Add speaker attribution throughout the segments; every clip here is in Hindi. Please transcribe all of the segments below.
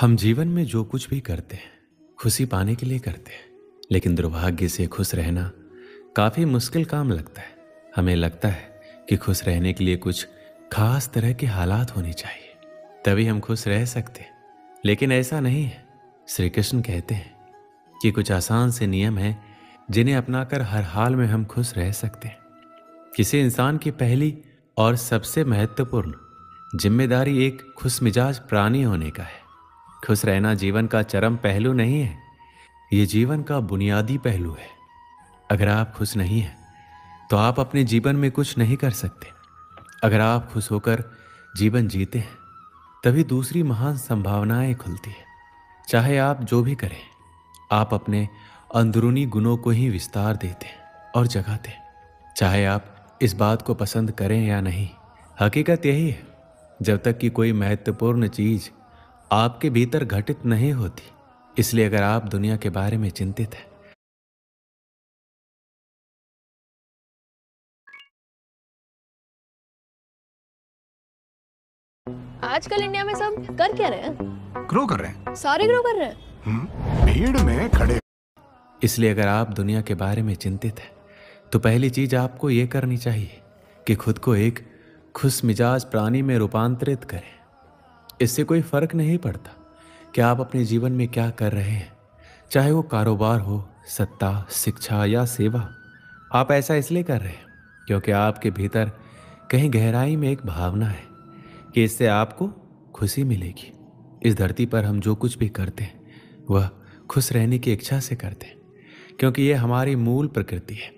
Speaker 1: हम जीवन में जो कुछ भी करते हैं खुशी पाने के लिए करते हैं, लेकिन दुर्भाग्य से खुश रहना काफी मुश्किल काम लगता है। हमें लगता है कि खुश रहने के लिए कुछ खास तरह के हालात होने चाहिए, तभी हम खुश रह सकते हैं। लेकिन ऐसा नहीं है। श्री कृष्ण कहते हैं कि कुछ आसान से नियम हैं जिन्हें अपनाकर हर हाल में हम खुश रह सकते हैं। किसी इंसान की पहली और सबसे महत्वपूर्ण जिम्मेदारी एक खुश मिजाज प्राणी होने का है। खुश रहना जीवन का चरम पहलू नहीं है, ये जीवन का बुनियादी पहलू है। अगर आप खुश नहीं हैं तो आप अपने जीवन में कुछ नहीं कर सकते। अगर आप खुश होकर जीवन जीते हैं तभी दूसरी महान संभावनाएं खुलती है। चाहे आप जो भी करें, आप अपने अंदरूनी गुणों को ही विस्तार देते हैं और जगाते हैं। चाहे आप इस बात को पसंद करें या नहीं, हकीकत यही है। जब तक कि कोई महत्वपूर्ण चीज आपके भीतर घटित नहीं होती। इसलिए अगर आप दुनिया के बारे में चिंतित हैं,
Speaker 2: आजकल इंडिया में सब कर क्या रहे हैं?
Speaker 3: ग्रो कर रहे हैं।
Speaker 2: सारे ग्रो कर रहे हैं।
Speaker 3: भीड़ में खड़े।
Speaker 1: इसलिए अगर आप दुनिया के बारे में चिंतित हैं तो पहली चीज आपको यह करनी चाहिए कि खुद को एक खुश मिजाज प्राणी में रूपांतरित करें। इससे कोई फर्क नहीं पड़ता कि आप अपने जीवन में क्या कर रहे हैं, चाहे वो कारोबार हो, सत्ता, शिक्षा या सेवा। आप ऐसा इसलिए कर रहे हैं क्योंकि आपके भीतर कहीं गहराई में एक भावना है कि इससे आपको खुशी मिलेगी। इस धरती पर हम जो कुछ भी करते हैं वह खुश रहने की इच्छा से करते हैं, क्योंकि यह हमारी मूल प्रकृति है।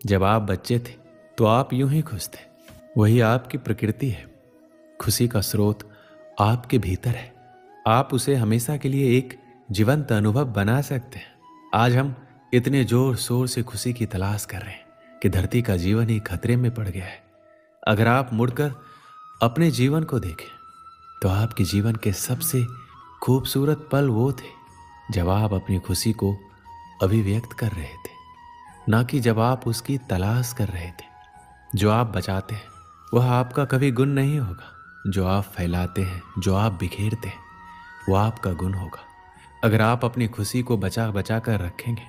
Speaker 1: जब आप बच्चे थे तो आप यूं ही खुश थे। वही आपकी प्रकृति है। खुशी का स्रोत आपके भीतर है। आप उसे हमेशा के लिए एक जीवंत अनुभव बना सकते हैं। आज हम इतने जोर शोर से खुशी की तलाश कर रहे हैं कि धरती का जीवन ही खतरे में पड़ गया है। अगर आप मुड़कर अपने जीवन को देखें तो आपके जीवन के सबसे खूबसूरत पल वो थे जब आप अपनी खुशी को अभिव्यक्त कर रहे थे, ना कि जब आप उसकी तलाश कर रहे थे। जो आप बचाते हैं वह आपका कभी गुण नहीं होगा। जो आप फैलाते हैं, जो आप बिखेरते हैं, वह आपका गुण होगा। अगर आप अपनी खुशी को बचा बचा कर रखेंगे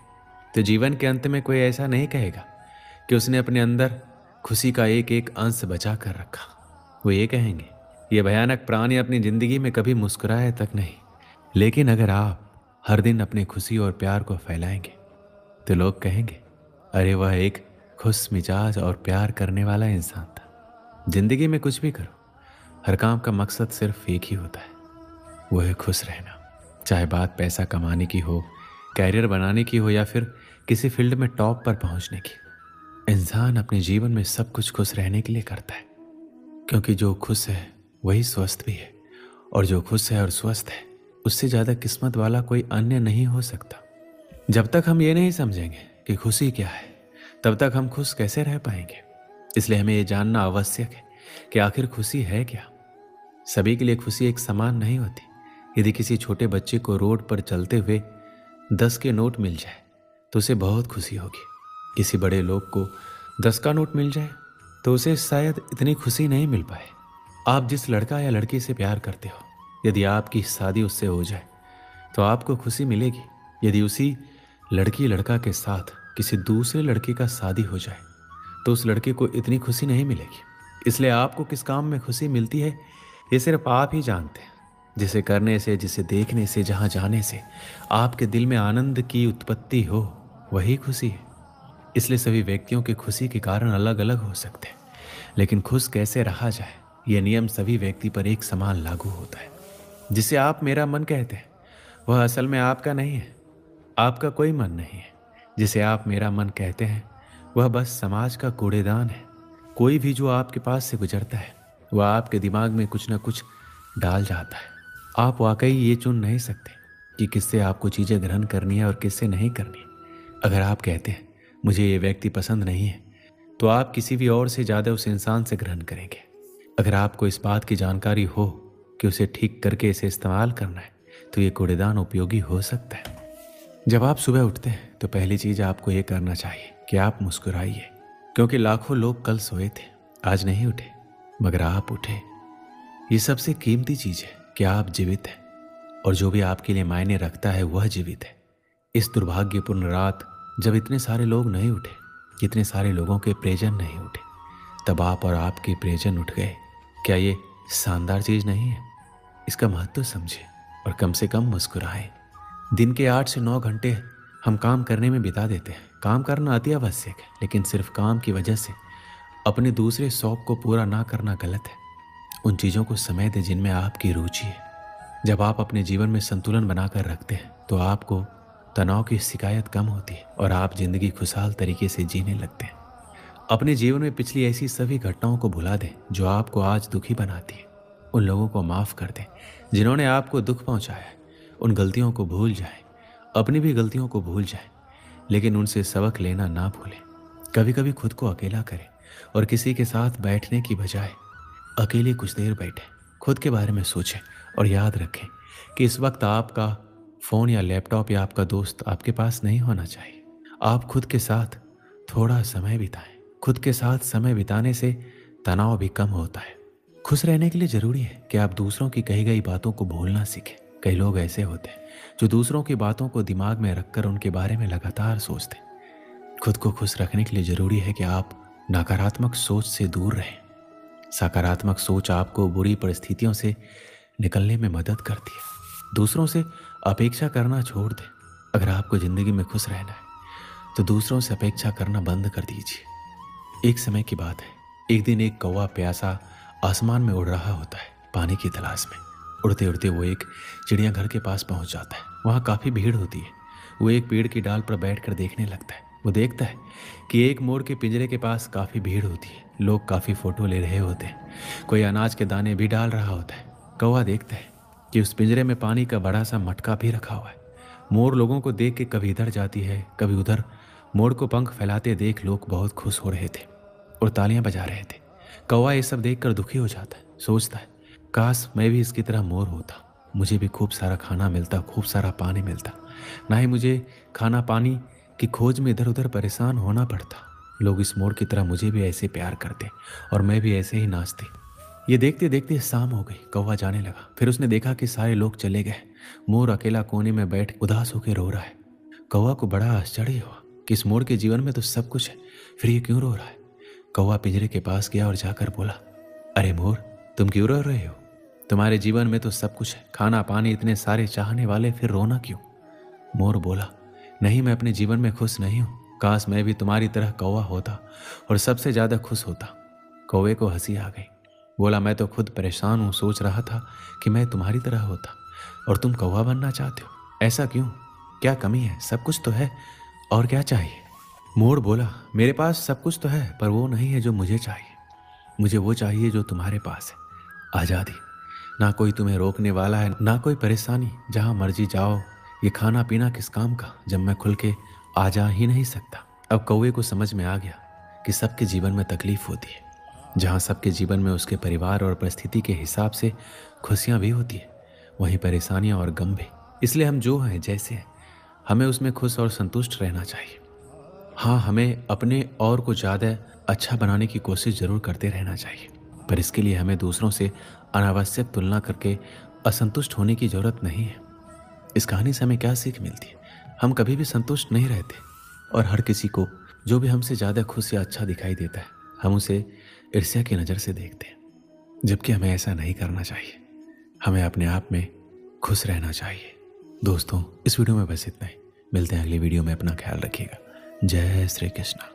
Speaker 1: तो जीवन के अंत में कोई ऐसा नहीं कहेगा कि उसने अपने अंदर खुशी का एक एक अंश बचा कर रखा। वो ये कहेंगे, ये भयानक प्राणी अपनी जिंदगी में कभी मुस्कुराए तक नहीं। लेकिन अगर आप हर दिन अपनी खुशी और प्यार को फैलाएंगे तो लोग कहेंगे, अरे वह एक खुश मिजाज और प्यार करने वाला इंसान था। जिंदगी में कुछ भी करो, हर काम का मकसद सिर्फ एक ही होता है, वो है खुश रहना। चाहे बात पैसा कमाने की हो, कैरियर बनाने की हो या फिर किसी फील्ड में टॉप पर पहुंचने की। इंसान अपने जीवन में सब कुछ खुश रहने के लिए करता है, क्योंकि जो खुश है वही स्वस्थ भी है, और जो खुश है और स्वस्थ है उससे ज़्यादा किस्मत वाला कोई अन्य नहीं हो सकता। जब तक हम ये नहीं समझेंगे कि खुशी क्या है, तब तक हम खुश कैसे रह पाएंगे। इसलिए हमें ये जानना आवश्यक है कि आखिर खुशी है क्या। सभी के लिए खुशी एक समान नहीं होती। यदि किसी छोटे बच्चे को रोड पर चलते हुए 10 के नोट मिल जाए तो उसे बहुत खुशी होगी। किसी बड़े लोग को 10 का नोट मिल जाए तो उसे शायद इतनी खुशी नहीं मिल पाए। आप जिस लड़का या लड़की से प्यार करते हो, यदि आपकी शादी उससे हो जाए तो आपको खुशी मिलेगी। यदि उसी लड़की लड़का के साथ किसी दूसरे लड़के का शादी हो जाए तो उस लड़के को इतनी खुशी नहीं मिलेगी। इसलिए आपको किस काम में खुशी मिलती है ये सिर्फ आप ही जानते हैं। जिसे करने से, जिसे देखने से, जहाँ जाने से आपके दिल में आनंद की उत्पत्ति हो, वही खुशी है। इसलिए सभी व्यक्तियों की खुशी के कारण अलग अलग हो सकते हैं, लेकिन खुश कैसे रहा जाए यह नियम सभी व्यक्ति पर एक समान लागू होता है। जिसे आप मेरा मन कहते हैं वह असल में आपका नहीं है। आपका कोई मन नहीं है। जिसे आप मेरा मन कहते हैं वह बस समाज का कूड़ेदान है। कोई भी जो आपके पास से गुजरता है वह आपके दिमाग में कुछ ना कुछ डाल जाता है। आप वाकई ये चुन नहीं सकते कि किससे आपको चीज़ें ग्रहण करनी है और किससे नहीं करनी। अगर आप कहते हैं मुझे ये व्यक्ति पसंद नहीं है तो आप किसी भी और से ज़्यादा उस इंसान से ग्रहण करेंगे। अगर आपको इस बात की जानकारी हो कि उसे ठीक करके इसे इस्तेमाल करना है तो ये कूड़ेदान उपयोगी हो सकता है। जब आप सुबह उठते हैं तो पहली चीज़ आपको ये करना चाहिए कि आप मुस्कुराइए, क्योंकि लाखों लोग कल सोए थे, आज नहीं उठे, मगर आप उठे। ये सबसे कीमती चीज़ है कि आप जीवित हैं। और जो भी आपके लिए मायने रखता है वह जीवित है। इस दुर्भाग्यपूर्ण रात जब इतने सारे लोग नहीं उठे, इतने सारे लोगों के प्रियजन नहीं उठे, तब आप और आपके प्रियजन उठ गए। क्या ये शानदार चीज नहीं है? इसका महत्व समझिए और कम से कम मुस्कुराएं। दिन के 8 से 9 घंटे हम काम करने में बिता देते हैं। काम करना अति आवश्यक है, लेकिन सिर्फ काम की वजह से अपने दूसरे शौक को पूरा ना करना गलत है। उन चीज़ों को समय दें जिनमें आपकी रुचि है। जब आप अपने जीवन में संतुलन बनाकर रखते हैं तो आपको तनाव की शिकायत कम होती है और आप जिंदगी खुशहाल तरीके से जीने लगते हैं। अपने जीवन में पिछली ऐसी सभी घटनाओं को भुला दें जो आपको आज दुखी बनाती है। उन लोगों को माफ़ कर दें जिन्होंने आपको दुख पहुंचाया है। उन गलतियों को भूल जाएं, अपनी भी गलतियों को भूल जाएं, लेकिन उनसे सबक लेना ना भूलें। कभी कभी खुद को अकेला करें और किसी के साथ बैठने की बजाय अकेले कुछ देर बैठें, खुद के बारे में सोचें और याद रखें कि इस वक्त आपका फ़ोन या लैपटॉप या आपका दोस्त आपके पास नहीं होना चाहिए। आप खुद के साथ थोड़ा समय बिताएं। खुद के साथ समय बिताने से तनाव भी कम होता है। खुश रहने के लिए ज़रूरी है कि आप दूसरों की कही गई बातों को भूलना सीखें। कई लोग ऐसे होते हैं जो दूसरों की बातों को दिमाग में रखकर उनके बारे में लगातार सोचते हैं। खुद को खुश रखने के लिए ज़रूरी है कि आप नकारात्मक सोच से दूर रहें। सकारात्मक सोच आपको बुरी परिस्थितियों से निकलने में मदद करती है। दूसरों से अपेक्षा करना छोड़ दें। अगर आपको ज़िंदगी में खुश रहना है तो दूसरों से अपेक्षा करना बंद कर दीजिए। एक समय की बात है, एक दिन एक कौवा प्यासा आसमान में उड़ रहा होता है पानी की तलाश में। उड़ते उड़ते वो एक चिड़ियाघर के पास पहुंच जाता है। वहाँ काफ़ी भीड़ होती है। वो एक पेड़ की डाल पर बैठकर देखने लगता है। वो देखता है कि एक मोर के पिंजरे के पास काफ़ी भीड़ होती है। लोग काफ़ी फ़ोटो ले रहे होते हैं। कोई अनाज के दाने भी डाल रहा होता है। कौवा देखता है कि उस पिंजरे में पानी का बड़ा सा मटका भी रखा हुआ है। मोर लोगों को देख के कभी इधर जाती है कभी उधर। मोर को पंख फैलाते देख लोग बहुत खुश हो रहे थे और तालियां बजा रहे थे। कौवा ये सब देखकर दुखी हो जाता है। सोचता है, काश मैं भी इसकी तरह मोर होता, मुझे भी खूब सारा खाना मिलता, खूब सारा पानी मिलता, ना ही मुझे खाना पानी की खोज में इधर उधर परेशान होना पड़ता। लोग इस मोर की तरह मुझे भी ऐसे प्यार करते और मैं भी ऐसे ही नाचती। ये देखते देखते शाम हो गई। कौवा जाने लगा। फिर उसने देखा कि सारे लोग चले गए। मोर अकेला कोने में बैठ उदास होकर रो रहा है। कौवा को बड़ा आश्चर्य हुआ कि इस मोर के जीवन में तो सब कुछ है, फिर ये क्यों रो रहा है। कौवा पिंजरे के पास गया और जाकर बोला, अरे मोर, तुम क्यों रो रहे हो? तुम्हारे जीवन में तो सब कुछ है, खाना पानी, इतने सारे चाहने वाले, फिर रोना क्यों? मोर बोला, नहीं, मैं अपने जीवन में खुश नहीं हूँ। काश मैं भी तुम्हारी तरह कौवा होता और सबसे ज़्यादा खुश होता। कौवे को हंसी आ गई। बोला, मैं तो खुद परेशान हूँ। सोच रहा था कि मैं तुम्हारी तरह होता और तुम कौवा बनना चाहते हो। ऐसा क्यों? क्या कमी है? सब कुछ तो है, और क्या चाहिए? मोर बोला, मेरे पास सब कुछ तो है, पर वो नहीं है जो मुझे चाहिए। मुझे वो चाहिए जो तुम्हारे पास है, आज़ादी। ना कोई तुम्हें रोकने वाला है, ना कोई परेशानी। जहाँ मर्जी जाओ। ये खाना पीना किस काम का जब मैं खुल के आ जा ही नहीं सकता। अब कौवे को समझ में आ गया कि सबके जीवन में तकलीफ होती है। जहाँ सबके जीवन में उसके परिवार और परिस्थिति के हिसाब से खुशियाँ भी होती है, वहीं परेशानियाँ और गम भी। इसलिए हम जो हैं, जैसे हैं, हमें उसमें खुश और संतुष्ट रहना चाहिए। हाँ, हमें अपने और को ज़्यादा अच्छा बनाने की कोशिश ज़रूर करते रहना चाहिए, पर इसके लिए हमें दूसरों से अनावश्यक तुलना करके असंतुष्ट होने की ज़रूरत नहीं है। इस कहानी से हमें क्या सीख मिलती है? हम कभी भी संतुष्ट नहीं रहते और हर किसी को जो भी हमसे ज़्यादा खुश या अच्छा दिखाई देता है, हम उसे ईर्ष्या की नज़र से देखते हैं, जबकि हमें ऐसा नहीं करना चाहिए। हमें अपने आप में खुश रहना चाहिए। दोस्तों, इस वीडियो में बस इतना ही। मिलते हैं अगली वीडियो में। अपना ख्याल रखिएगा। जय श्री कृष्ण।